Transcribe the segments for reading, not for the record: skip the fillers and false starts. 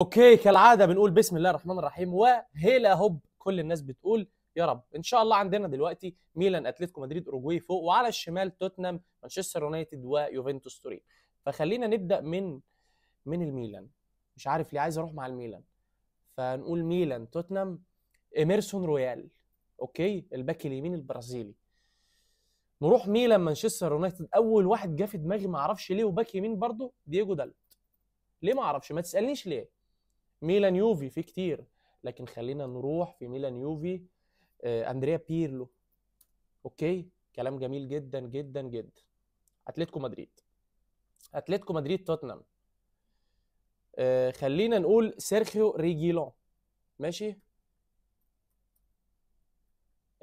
اوكي، كالعاده بنقول بسم الله الرحمن الرحيم وهيلا هوب. كل الناس بتقول يا رب ان شاء الله. عندنا دلوقتي ميلان، اتلتيكو مدريد، اوروجواي فوق، وعلى الشمال توتنهام، مانشستر يونايتد، ويوفنتوس تورين. فخلينا نبدا من الميلان. مش عارف ليه عايز اروح مع الميلان، فنقول ميلان توتنهام. ايميرسون رويال، اوكي، الباك اليمين البرازيلي. نروح ميلان مانشستر يونايتد. اول واحد جه في دماغي ما اعرفش ليه، وباك يمين برضه دييجو دالوت. ليه ما اعرفش، ما تسالنيش ليه. ميلان يوفي في كتير، لكن خلينا نروح في ميلان يوفي. اندريا بيرلو. اوكي، كلام جميل جدا جدا جدا. اتلتيكو مدريد. اتلتيكو مدريد توتنهام. خلينا نقول سيرخيو ريجيلون. ماشي،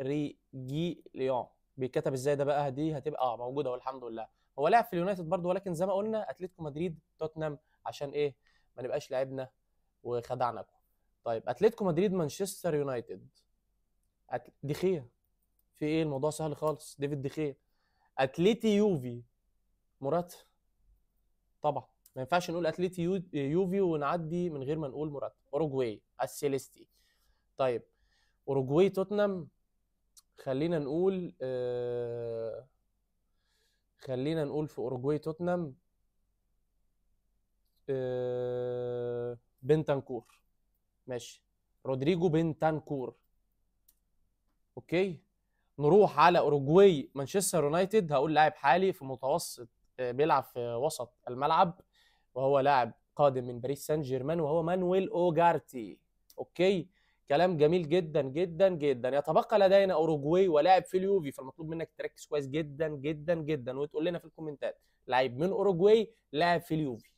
ريجيليون. بيتكتب ازاي ده بقى؟ دي هتبقى موجوده والحمد لله. هو لعب في اليونايتد برضه، ولكن زي ما قلنا اتلتيكو مدريد توتنهام. عشان ايه؟ ما نبقاش لعبنا وخدعناكم. طيب، اتلتيكو مدريد مانشستر يونايتد. ديخيا. في ايه؟ الموضوع سهل خالص، ديفيد ديخيا. اتليتي يوفي. موراتا. طبعا ما ينفعش نقول اتليتي يوفي ونعدي من غير ما نقول موراتا. اوروجواي السيليستي. طيب، اوروجواي توتنهام. خلينا نقول خلينا نقول في اوروجواي توتنهام بنتانكور. ماشي، رودريجو بنتانكور. اوكي. نروح على اوروجواي مانشستر يونايتد. هقول لاعب حالي في متوسط، بيلعب في وسط الملعب، وهو لاعب قادم من باريس سان جيرمان، وهو مانويل اوجارتي. اوكي، كلام جميل جدا جدا جدا. يتبقى لدينا اوروجواي ولاعب في اليوفي، فالمطلوب منك تركز كويس جدا جدا جدا وتقول لنا في الكومنتات لاعب من اوروجواي لاعب في اليوفي.